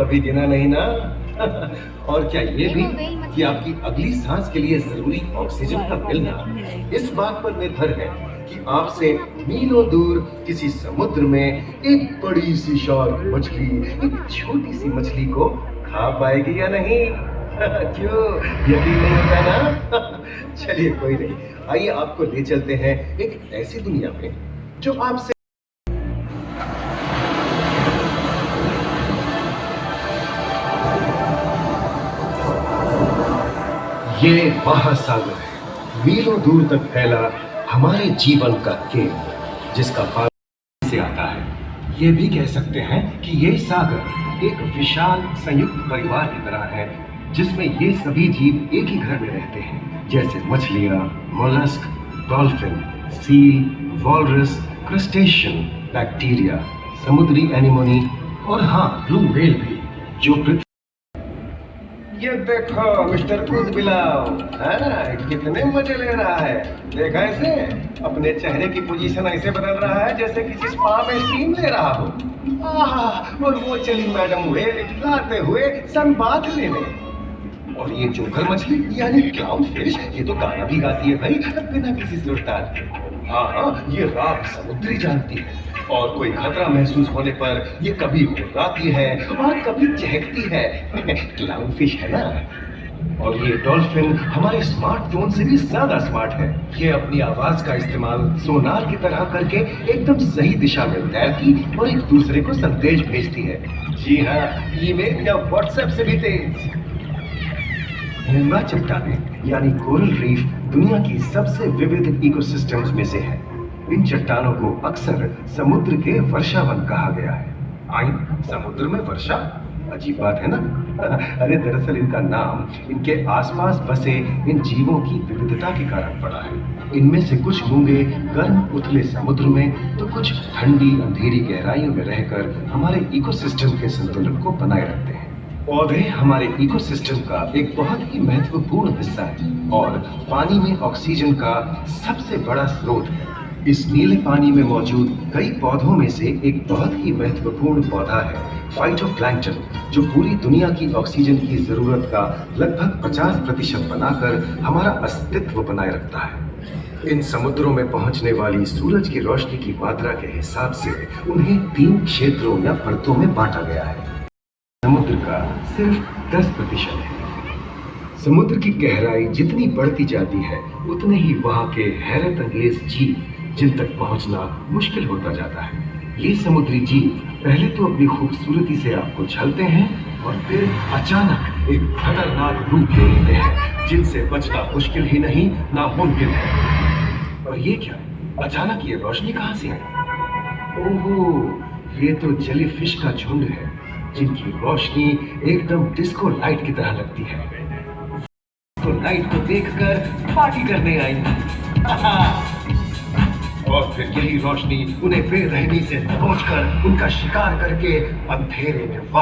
कभी गिना नहीं ना। और क्या ये भी कि आपकी अगली सांस के लिए जरूरी ऑक्सीजन का मिलना इस बात पर निर्भर है कि आपसे मीलों दूर किसी समुद्र में एक बड़ी सी शार्क मछली एक छोटी सी मछली को खा पाएगी या नहीं। क्यों, यकीन नहीं होता ना? चलिए कोई नहीं, आइए आपको ले चलते हैं एक ऐसी दुनिया में जो आपसे ये महासागर है, मीलों दूर तक फैला हमारे जीवन का केंद्र, जिसका पानी से आता है। ये भी कह सकते हैं कि ये सागर एक विशाल संयुक्त परिवार की तरह है, जिसमें ये सभी जीव एक ही घर में रहते हैं, जैसे मछलियाँ, mollusc, dolphin, seal, walrus, crustacean, bacteria, समुद्री एनिमोनी और हाँ, ब्लू व्हेल भी, जो पृथ्वी। ये देखो मिस्टर कूद बिलाव, कितने मजे ले रहा है। देखा इसे, अपने चेहरे की पोजीशन ऐसे बदल रहा है जैसे किसी स्पा में स्टीम ले रहा हो। और वो चली मैडम व्हेल इटलाते हुए सनबाथ लेने। और ये जोकर मछली यानी क्लाउन फिश, ये तो गाना भी गाती है भाई, बिना किसी सुर ताल के। हाँ, ये रात समुद्री जानती है और कोई खतरा महसूस होने पर ये कभी गुर्राती है और कभी चहकती है। क्लाउन फिश है ना। और ये डॉल्फिन हमारे स्मार्टफोन से भी ज्यादा स्मार्ट है। ये अपनी आवाज का इस्तेमाल सोनार की तरह करके एकदम सही दिशा में तैरती और एक दूसरे को संदेश भेजती है। जी हाँ, ईमेल या व्हाट्सएप से भी तेज। हिलवा चट्टानें यानी कोरल रीफ दुनिया की सबसे विविध इकोसिस्टम्स में से है। इन चट्टानों को अक्सर समुद्र के वर्षावन कहा गया है। आई, समुद्र में वर्षा, अजीब बात है ना। अरे दरअसल इनका नाम इनके आसपास बसे इन जीवों की विविधता के कारण पड़ा है। इनमें से कुछ मूंगे गर्म उथले समुद्र में, तो कुछ ठंडी अंधेरी गहराइयों में रहकर हमारे इकोसिस्टम के संतुलन को बनाए रखते हैं। पौधे हमारे इकोसिस्टम का एक बहुत ही महत्वपूर्ण हिस्सा है और पानी में ऑक्सीजन का सबसे बड़ा स्रोत है। इस नीले पानी में मौजूद कई पौधों में से एक बहुत ही महत्वपूर्ण पौधा है फाइटोप्लैंक्टन, जो पूरी दुनिया की ऑक्सीजन की जरूरत का लगभग 50% बनाकर हमारा अस्तित्व बनाए रखता है। इन समुद्रों में पहुंचने वाली सूरज की रोशनी की मात्रा के हिसाब से उन्हें 3 क्षेत्रों या परतों में बांटा गया है। समुद्र का सिर्फ 10% है। समुद्र की गहराई जितनी बढ़ती जाती है, उतने ही वहां के हैरत अंगेज जीव जिन तक पहुंचना मुश्किल होता जाता है। ये समुद्री जीव पहले तो अपनी खूबसूरती से आपको छलते हैं और फिर अचानक एक खतरनाक रूप ले लेते हैं, जिनसे बचना मुश्किल ही नहीं, नामुमकिन है। और ये क्या, अचानक ये रोशनी कहां से आई? ओहो, ये तो जेली फिश का झुंड है, जिनकी रोशनी एकदम डिस्को लाइट की तरह लगती है। तो लाइट को देखकर पार्टी करने आई। और फिर यही रोशनी उन्हें बेरहमी से दबोचकर उनका शिकार करके अंधेरे में